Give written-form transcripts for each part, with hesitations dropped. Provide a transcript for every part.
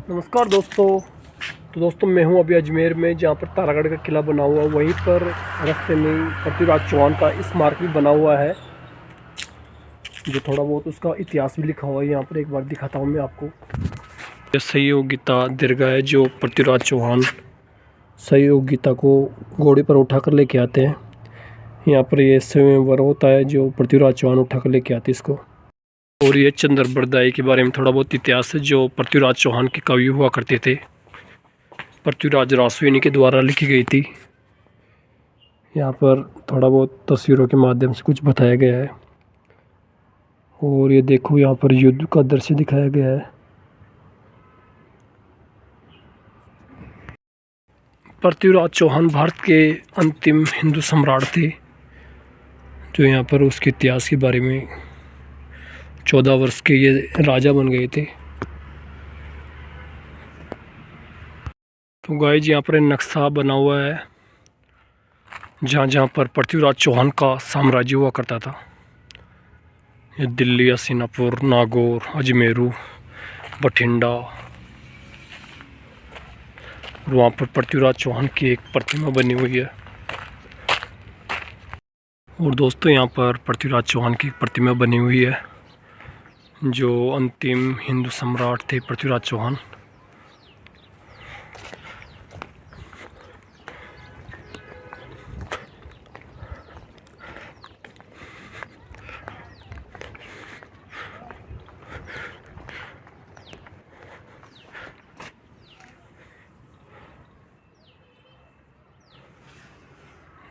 नमस्कार दोस्तों। तो दोस्तों मैं हूं अभी अजमेर में, जहां पर तारागढ़ का किला बना हुआ है। वहीं पर रास्ते में पृथ्वीराज चौहान का स्मारक भी बना हुआ है, जो थोड़ा बहुत उसका इतिहास भी लिखा हुआ है। यहाँ पर एक बार दिखाता हूं मैं आपको। ये सहयोगिता दीर्घा है, जो पृथ्वीराज चौहान सहयोगिता को घोड़े पर उठाकर लेके आते हैं। यहाँ पर ये स्वयंवर होता है, जो पृथ्वीराज चौहान उठाकर लेके आते हैं इसको। और ये चंद्रबरदाई के बारे में थोड़ा बहुत इतिहास है, जो पृथ्वीराज चौहान के कवि हुआ करते थे। पृथ्वीराज रासो इन्हीं के द्वारा लिखी गई थी। यहाँ पर थोड़ा बहुत तस्वीरों के माध्यम से कुछ बताया गया है। और ये देखो, यहाँ पर युद्ध का दृश्य दिखाया गया है। पृथ्वीराज चौहान भारत के अंतिम हिंदू सम्राट थे, जो यहाँ पर उसके इतिहास के बारे में 14 वर्ष के ये राजा बन गए थे। तो गाइस, यहाँ पर नक्शा बना हुआ है, जहाँ जहाँ पर पृथ्वीराज चौहान का साम्राज्य हुआ करता था। ये दिल्ली, हसीनापुर, नागौर, अजमेरू, बठिंडा। वहाँ पर पृथ्वीराज चौहान की एक प्रतिमा बनी हुई है। और दोस्तों, यहाँ पर पृथ्वीराज चौहान की प्रतिमा बनी हुई है, जो अंतिम हिंदू सम्राट थे पृथ्वीराज चौहान।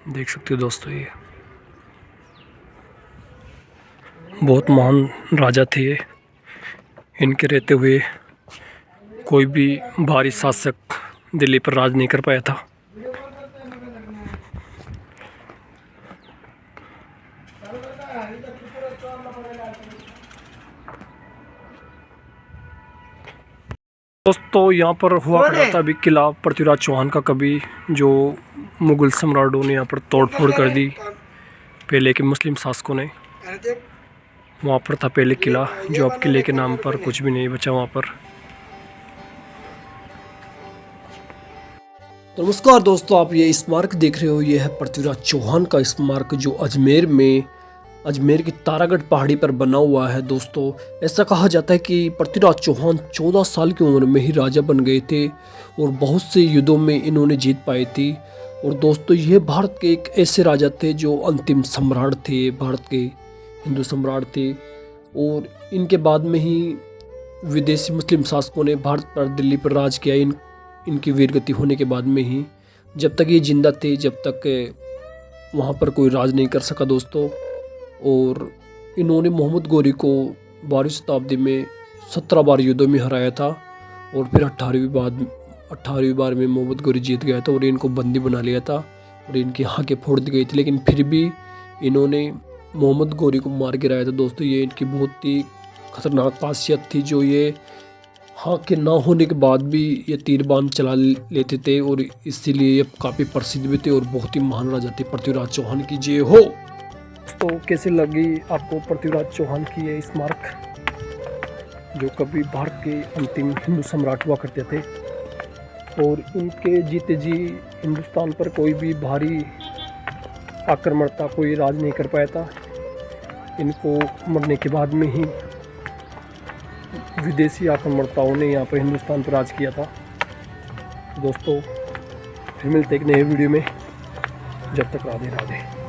देख सकते हो दोस्तों, ये बहुत महान राजा थे ये। इनके रहते हुए कोई भी भारी शासक दिल्ली पर राज नहीं कर पाया था। दोस्तों, यहाँ पर हुआ करता था अभी किला पृथ्वीराज चौहान का, कभी जो मुगल सम्राटों ने यहाँ पर तोड़फोड़ कर दी, पहले के मुस्लिम शासकों ने। वहाँ पर था पहले किला, जो अब किले के नाम पर कुछ भी नहीं बचा वहाँ पर। नमस्कार दोस्तों, आप ये स्मारक देख रहे हो। ये है पृथ्वीराज चौहान का स्मारक, जो अजमेर की तारागढ़ पहाड़ी पर बना हुआ है। दोस्तों, ऐसा कहा जाता है कि पृथ्वीराज चौहान 14 साल की उम्र में ही राजा बन गए थे और बहुत से युद्धों में इन्होंने जीत पाई थी। और दोस्तों, ये भारत के एक ऐसे राजा थे जो अंतिम सम्राट थे, भारत के हिंदू सम्राट थे। और इनके बाद में ही विदेशी मुस्लिम शासकों ने भारत पर, दिल्ली पर राज किया। इनकी वीरगति होने के बाद में ही, जब तक ये जिंदा थे, जब तक वहाँ पर कोई राज नहीं कर सका दोस्तों। और इन्होंने मोहम्मद गौरी को 12वीं शताब्दी में 17 बार युद्धों में हराया था। और फिर 18वीं बार में मोहम्मद गौरी जीत गया था और इनको बंदी बना लिया था और इनकी आंखें फोड़ दी गई थी। लेकिन फिर भी इन्होंने मोहम्मद गौरी को मार गिराया था दोस्तों। ये इनकी बहुत ही खतरनाक खासियत थी, जो ये आँख के ना होने के बाद भी ये तीरबान चला लेते थे, और इसीलिए ये काफ़ी प्रसिद्ध भी थे और बहुत ही महान राजा थे। पृथ्वीराज चौहान की जय हो। तो कैसे लगी आपको पृथ्वीराज चौहान की ये स्मारक, जो कभी भारत के अंतिम हिंदू सम्राट हुआ करते थे। और इनके जीते जी हिंदुस्तान पर कोई भी भारी आक्रमणता, कोई राज नहीं कर पाया था। इनको मरने के बाद में ही विदेशी आक्रमणताओं ने यहाँ पर हिंदुस्तान पर राज किया था। दोस्तों, फिर मिलते एक नए वीडियो में। जब तक राधे राधे।